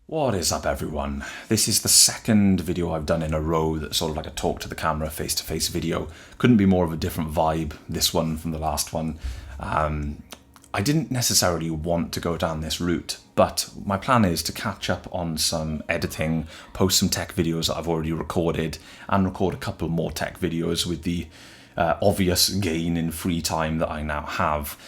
What is up, everyone? This is the second video I've done in a row that's sort of like a talk to the camera, face-to-face video. Couldn't be more of a different vibe, this one from the last one. I didn't necessarily want to go down this route, but my plan is to catch up on some editing, post some tech videos that I've already recorded, and record a couple more tech videos with the obvious gain in free time that I now have.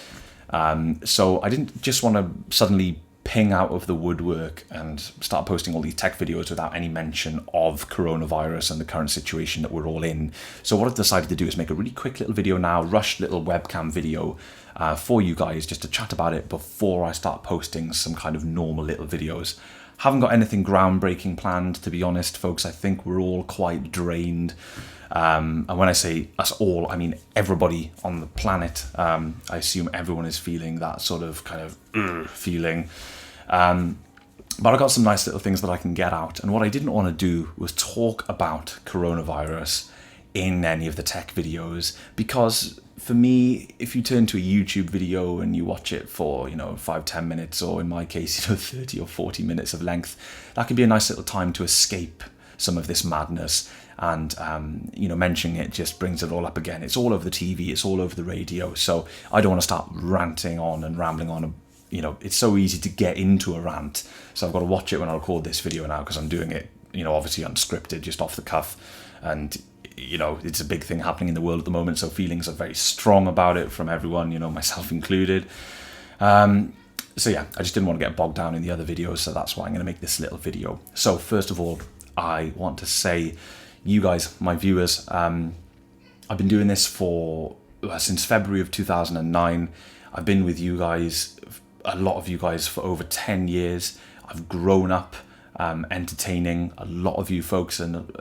So I didn't just want to suddenly ping out of the woodwork and start posting all these tech videos without any mention of coronavirus and the current situation that we're all in. So what I've decided to do is make a really quick little video now, rushed little webcam video for you guys, just to chat about it before I start posting some kind of normal little videos. Haven't got anything groundbreaking planned, to be honest, folks. I think we're all quite drained. And when I say us all, I mean everybody on the planet. I assume everyone is feeling that sort of kind of feeling. But I got some nice little things that I can get out. And what I didn't want to do was talk about coronavirus in any of the tech videos, because for me, if you turn to a YouTube video and you watch it for, 5-10 minutes, or in my case, 30 or 40 minutes of length, that can be a nice little time to escape some of this madness. And, mentioning it just brings it all up again. It's all over the TV, it's all over the radio. So I don't want to start ranting on and rambling on. It's so easy to get into a rant. So I've got to watch it when I record this video now, because I'm doing it, obviously unscripted, just off the cuff. And, it's a big thing happening in the world at the moment. So feelings are very strong about it from everyone, myself included. So yeah, I just didn't want to get bogged down in the other videos. So that's why I'm going to make this little video. So first of all, I want to say, you guys, my viewers, I've been doing this since February of 2009. I've been with you guys, a lot of you guys, for over 10 years. I've grown up entertaining a lot of you folks, and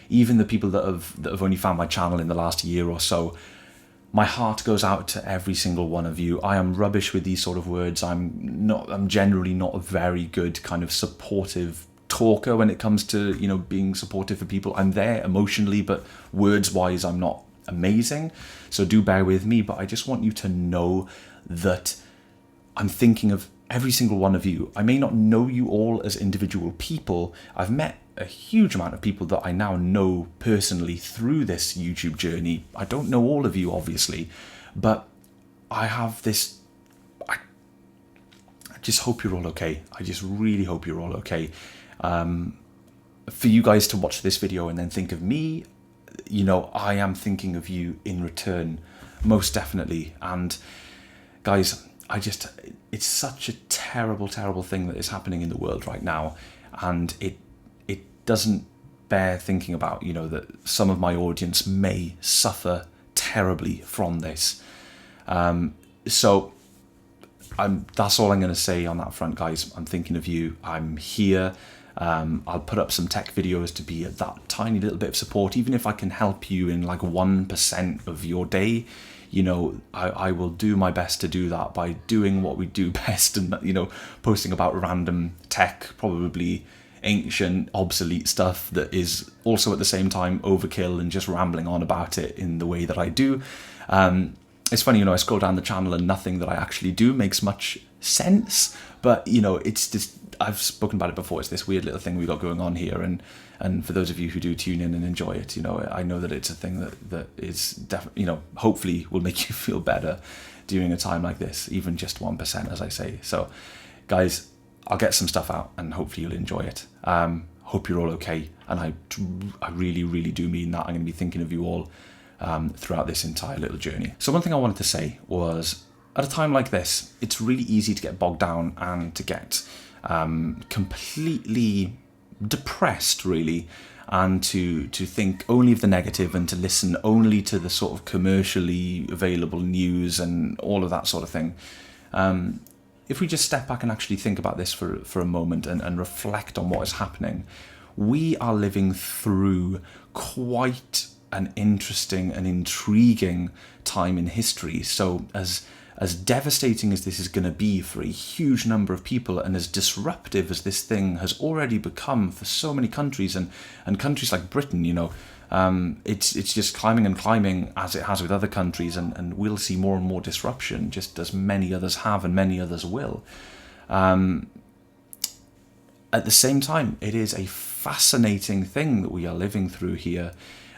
even the people that have only found my channel in the last year or so. My heart goes out to every single one of you. I am rubbish with these sort of words. I'm generally not a very good kind of supportive talker when it comes to being supportive for people. I'm there emotionally, but words wise I'm not amazing, so do bear with me. But I just want you to know that I'm thinking of every single one of you. I may not know you all as individual people. I've met a huge amount of people that I now know personally through this YouTube journey. I don't know all of you, obviously, but I have this, I just hope you're all okay. I just really hope you're all okay. For you guys to watch this video and then think of me, I am thinking of you in return, most definitely. And guys, it's such a terrible, terrible thing that is happening in the world right now. And it doesn't bear thinking about, that some of my audience may suffer terribly from this. So that's all I'm going to say on that front, guys. I'm thinking of you. I'm here. I'll put up some tech videos to be that tiny little bit of support, even if I can help you in like 1% of your day. I will do my best to do that by doing what we do best, and posting about random tech, probably ancient, obsolete stuff that is also at the same time overkill, and just rambling on about it in the way that I do. It's funny, I scroll down the channel and nothing that I actually do makes much sense, but it's just, I've spoken about it before. It's this weird little thing we got going on here, and for those of you who do tune in and enjoy it, I know that it's a thing that is definitely, hopefully will make you feel better during a time like this, even just 1%, as I say. So, guys, I'll get some stuff out, and hopefully you'll enjoy it. Hope you're all okay, and I really, really do mean that. I'm going to be thinking of you all throughout this entire little journey. So one thing I wanted to say was, at a time like this, it's really easy to get bogged down and to get completely depressed, really, and to think only of the negative, and to listen only to the sort of commercially available news and all of that sort of thing. If we just step back and actually think about this for a moment, and reflect on what is happening, we are living through quite an interesting and intriguing time in history. So as devastating as this is going to be for a huge number of people, and as disruptive as this thing has already become for so many countries, and countries like Britain, it's just climbing and climbing, as it has with other countries, and we'll see more and more disruption, just as many others have and many others will. at the same time, it is a fascinating thing that we are living through here.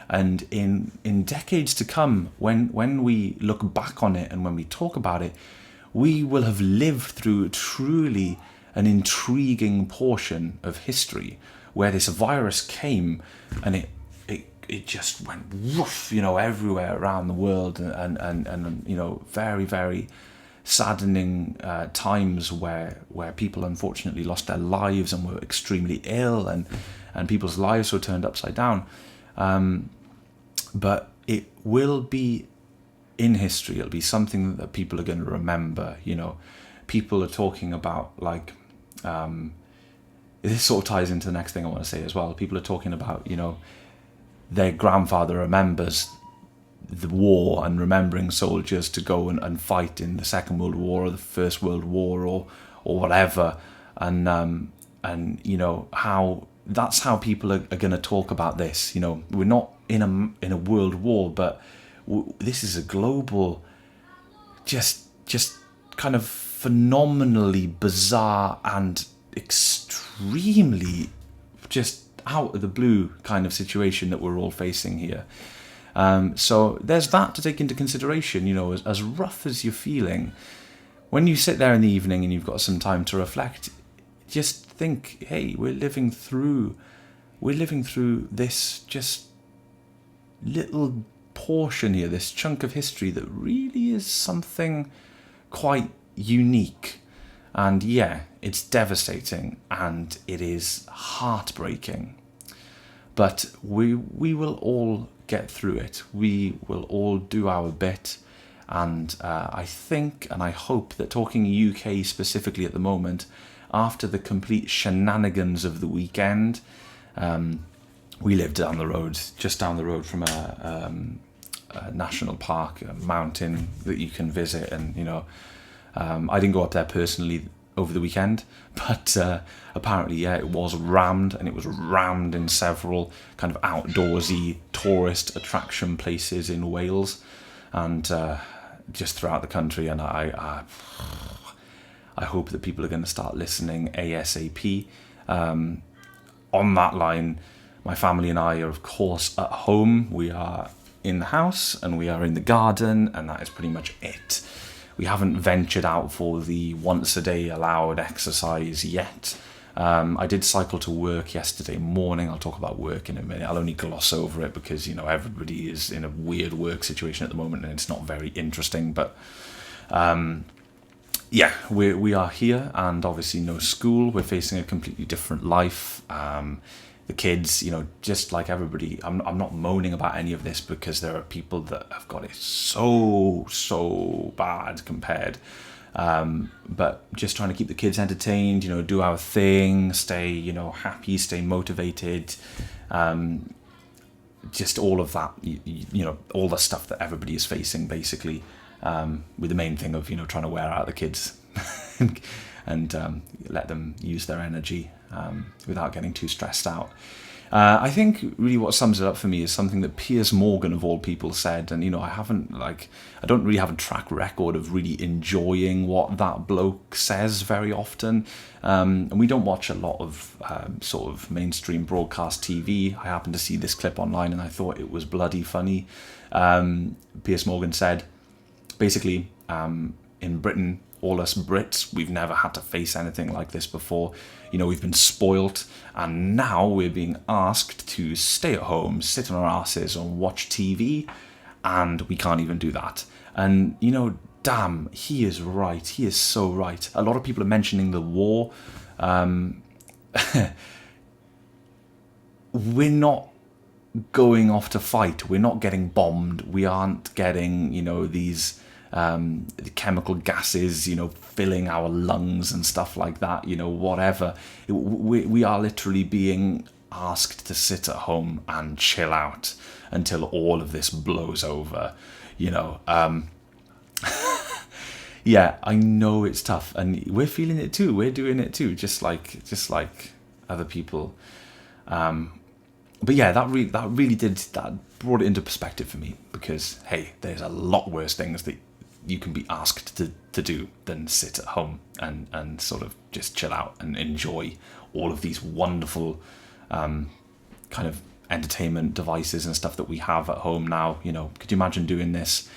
And in decades to come, when we look back on it and when we talk about it, we will have lived through truly an intriguing portion of history where this virus came and it just went woof, everywhere around the world, and very, very saddening times where people unfortunately lost their lives and were extremely ill, and people's lives were turned upside down. But it will be in history. It'll be something that people are going to remember. People are talking about, like, this sort of ties into the next thing I want to say as well. People are talking about, their grandfather remembers the war and remembering soldiers to go and fight in the Second World War or the First World War or whatever, and how that's how people are going to talk about this. We're not in a world war, but this is a global, just kind of phenomenally bizarre and extremely just out of the blue kind of situation that we're all facing here. So there's that to take into consideration. As rough as you're feeling, when you sit there in the evening and you've got some time to reflect, just think, hey, we're living through this just little portion here, this chunk of history that really is something quite unique. And yeah, it's devastating and it is heartbreaking. But we will all get through it. We will all do our bit. And I think and I hope that, talking UK specifically at the moment, after the complete shenanigans of the weekend, we live just down the road from a national park, a mountain that you can visit. And, I didn't go up there personally over the weekend, but apparently, yeah, it was rammed, and it was rammed in several kind of outdoorsy tourist attraction places in Wales and just throughout the country. And I hope that people are going to start listening ASAP. On that line, my family and I are, of course, at home. We are in the house and we are in the garden, and that is pretty much it. We haven't ventured out for the once a day allowed exercise yet. I did cycle to work yesterday morning. I'll talk about work in a minute. I'll only gloss over it because, everybody is in a weird work situation at the moment and it's not very interesting. But yeah, we are here, and obviously no school. We're facing a completely different life. The kids, just like everybody, I'm not moaning about any of this because there are people that have got it so bad compared. But just trying to keep the kids entertained, do our thing, stay, happy, stay motivated. Just all of that, all the stuff that everybody is facing, basically, with the main thing of, trying to wear out the kids and let them use their energy without getting too stressed out. I think really what sums it up for me is something that Piers Morgan, of all people, said. And, I don't really have a track record of really enjoying what that bloke says very often. And we don't watch a lot of sort of mainstream broadcast TV. I happened to see this clip online and I thought it was bloody funny. Piers Morgan said, basically, in Britain, all us Brits, we've never had to face anything like this before. We've been spoilt, and now we're being asked to stay at home, sit on our asses and watch TV, and we can't even do that. And, damn, he is right. He is so right. A lot of people are mentioning the war. We're not going off to fight. We're not getting bombed. We aren't getting, these the chemical gases, filling our lungs and stuff like that, whatever. We are literally being asked to sit at home and chill out until all of this blows over, Yeah, I know it's tough, and we're feeling it too. We're doing it too, just like other people. But yeah, that brought it into perspective for me, because hey, there's a lot worse things that you can be asked to do than sit at home and sort of just chill out and enjoy all of these wonderful kind of entertainment devices and stuff that we have at home now. You know, could you imagine doing this,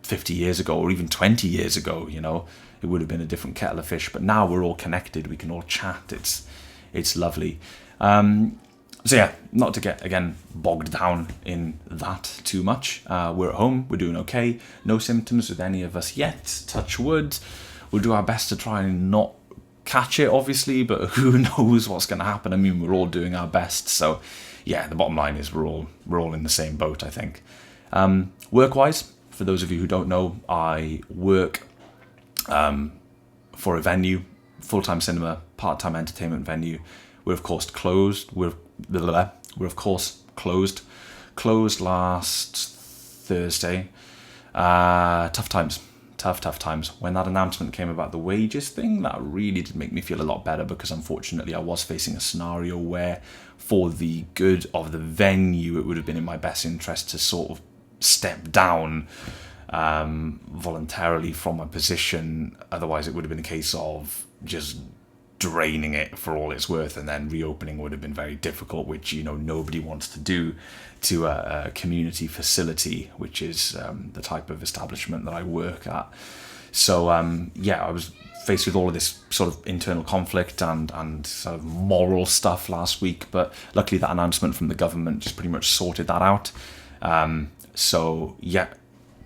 50 years ago or even 20 years ago? It would have been a different kettle of fish, but now we're all connected, we can all chat, it's lovely. So yeah, not to get, again, bogged down in that too much. We're at home, we're doing okay, no symptoms with any of us yet, touch wood. We'll do our best to try and not catch it, obviously, but who knows what's going to happen. I mean, we're all doing our best. So yeah, the bottom line is we're all in the same boat, I think. Work-wise, for those of you who don't know, I work for a venue, full-time cinema, part-time entertainment venue. We're of course closed. We're of course closed last Thursday. Tough times. When that announcement came about the wages thing, that really did make me feel a lot better, because unfortunately I was facing a scenario where, for the good of the venue, it would have been in my best interest to sort of step down voluntarily from my position. Otherwise it would have been a case of just draining it for all it's worth, and then reopening would have been very difficult, which nobody wants to do to a community facility, which is the type of establishment that I work at. So I was faced with all of this sort of internal conflict and sort of moral stuff last week, but luckily that announcement from the government just pretty much sorted that out. So yeah,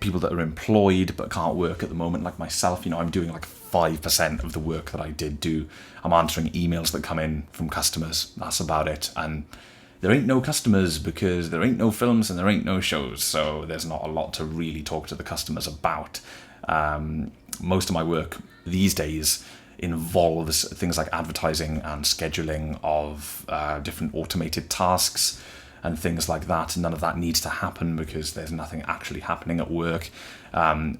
people that are employed but can't work at the moment, like myself, I'm doing like 5% of the work that I did do. I'm answering emails that come in from customers. That's about it. And there ain't no customers because there ain't no films and there ain't no shows. So there's not a lot to really talk to the customers about. Most of my work these days involves things like advertising and scheduling of different automated tasks and things like that. None of that needs to happen because there's nothing actually happening at work.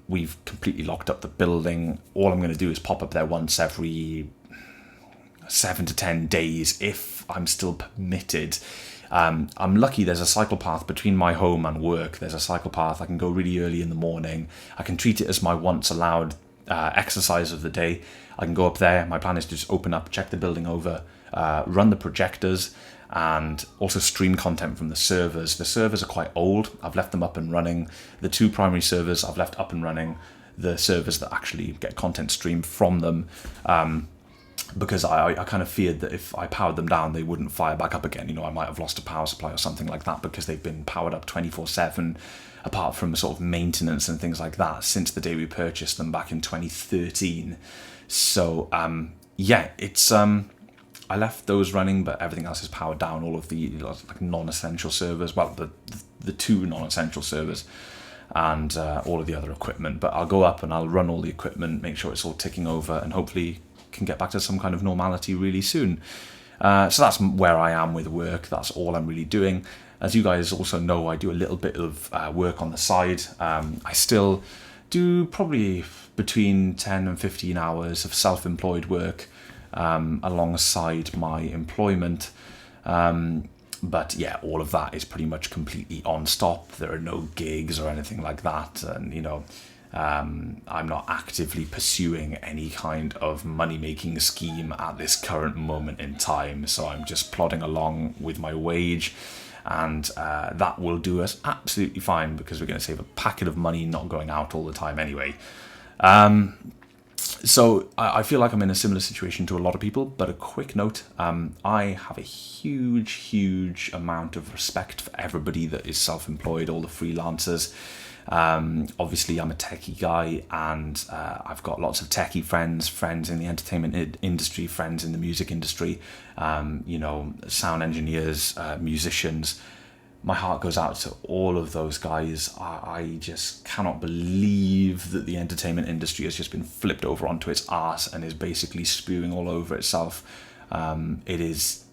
We've completely locked up the building. All I'm going to do is pop up there once every 7 to 10 days if I'm still permitted. I'm lucky there's a cycle path between my home and work. There's a cycle path. I can go really early in the morning. I can treat it as my once allowed exercise of the day. I can go up there. My plan is to just open up, check the building over, run the projectors, and also stream content from the servers. The servers are quite old. I've left them up and running. The 2 primary servers I've left up and running. The servers that actually get content streamed from them, because I kind of feared that if I powered them down, they wouldn't fire back up again. I might have lost a power supply or something like that, because they've been powered up 24/7, apart from sort of maintenance and things like that, since the day we purchased them back in 2013. So it's I left those running, but everything else is powered down. All of the like non-essential servers, well, the 2 non-essential servers, and all of the other equipment. But I'll go up and I'll run all the equipment, make sure it's all ticking over, and hopefully can get back to some kind of normality really soon. So that's where I am with work. That's all I'm really doing. As you guys also know, I do a little bit of work on the side. I still do probably between 10 and 15 hours of self-employed work alongside my employment. But yeah, all of that is pretty much completely on stop. There are no gigs or anything like that. And, I'm not actively pursuing any kind of money-making scheme at this current moment in time. So I'm just plodding along with my wage. And that will do us absolutely fine, because we're going to save a packet of money not going out all the time anyway. So I feel like I'm in a similar situation to a lot of people, but a quick note, I have a huge amount of respect for everybody that is self-employed, all the freelancers. Obviously I'm a techie guy, and I've got lots of techie friends in the entertainment industry, friends in the music industry, sound engineers, musicians. My heart goes out to all of those guys. I just cannot believe that the entertainment industry has just been flipped over onto its arse and is basically spewing all over itself. It is,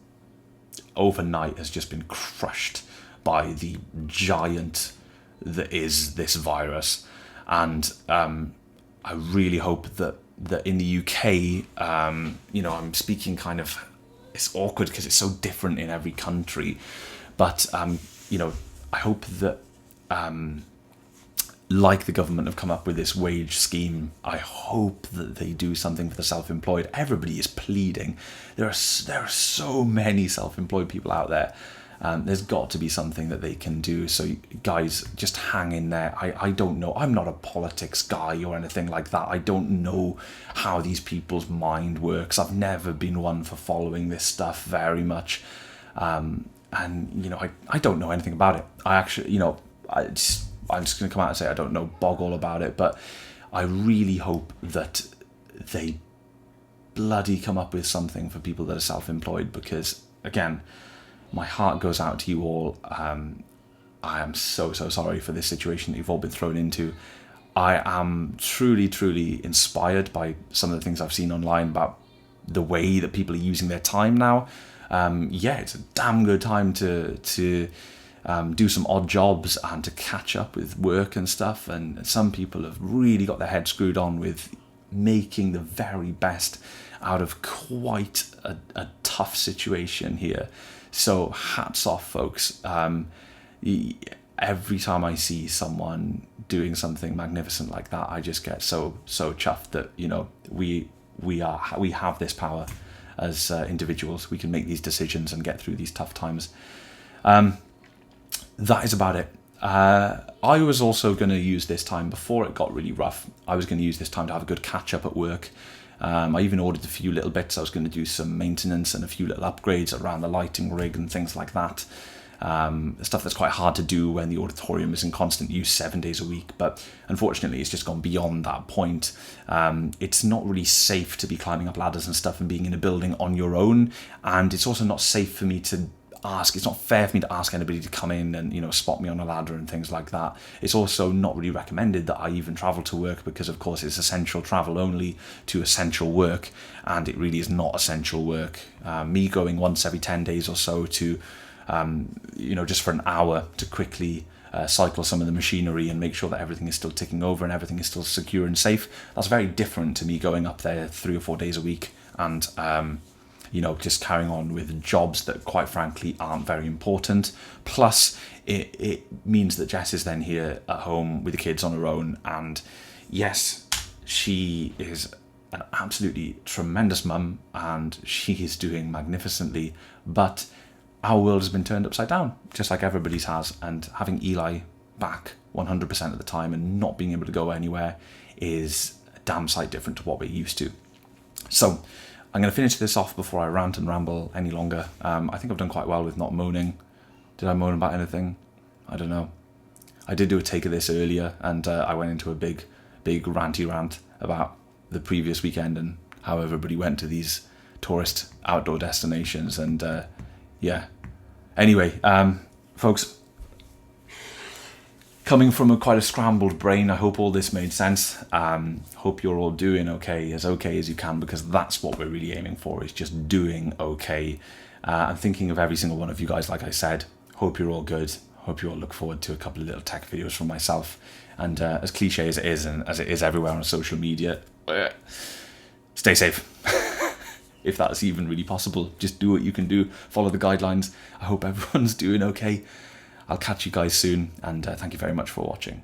overnight, has just been crushed by the giant that is this virus. And I really hope that in the UK, I'm speaking kind of, it's awkward because it's so different in every country, but I hope that like the government have come up with this wage scheme. I hope that they do something for the self-employed. Everybody is pleading. There are so many self-employed people out there. There's got to be something that they can do. So guys, just hang in there. I don't know. I'm not a politics guy or anything like that. I don't know how these people's mind works. I've never been one for following this stuff very much. And, you know, I don't know anything about it. I actually, you know, I'm just going to come out and say I don't know bog all about it, but I really hope that they bloody come up with something for people that are self-employed, because, again, my heart goes out to you all. I am so sorry for this situation that you've all been thrown into. I am truly inspired by some of the things I've seen online about the way that people are using their time now. Yeah, it's a damn good time to do some odd jobs and to catch up with work and stuff. And some people have really got their head screwed on with making the very best out of quite a tough situation here. So hats off, folks. Every time I see someone doing something magnificent like that, I just get so chuffed that, you know, we have this power as individuals. We can make these decisions and get through these tough times. That is about it. I was also going to use this time, before it got really rough, I was going to use this time to have a good catch up at work. I even ordered a few little bits. I was going to do some maintenance and a few little upgrades around the lighting rig and things like that. Stuff that's quite hard to do when the auditorium is in constant use 7 days a week. But unfortunately, it's just gone beyond that point. It's not really safe to be climbing up ladders and stuff and being in a building on your own. And it's also not safe for me to ask. It's not fair for me to ask anybody to come in and, you know, spot me on a ladder and things like that. It's also not really recommended that I even travel to work, because of course it's essential travel only to essential work, and it really is not essential work. Me going once every 10 days or so to you know, just for an hour to quickly cycle some of the machinery and make sure that everything is still ticking over and everything is still secure and safe, that's very different to me going up there 3 or 4 days a week and you know, just carrying on with jobs that quite frankly aren't very important. Plus it means that Jess is then here at home with the kids on her own, and yes, she is an absolutely tremendous mum and she is doing magnificently, but our world has been turned upside down, just like everybody's has, and having Eli back 100% of the time and not being able to go anywhere is a damn sight different to what we're used to. So I'm going to finish this off before I rant and ramble any longer. I think I've done quite well with not moaning. Did I moan about anything? I don't know. I did do a take of this earlier, and I went into a big ranty rant about the previous weekend and how everybody went to these tourist outdoor destinations, and yeah. Anyway, folks, coming from quite a scrambled brain, I hope all this made sense. Hope you're all doing okay as you can, because that's what we're really aiming for, is just doing okay. I'm thinking of every single one of you guys, like I said. Hope you're all good. Hope you all look forward to a couple of little tech videos from myself. And as cliche as it is, and as it is everywhere on social media, stay safe. If that's even really possible, just do what you can do. Follow the guidelines. I hope everyone's doing okay. I'll catch you guys soon, and thank you very much for watching.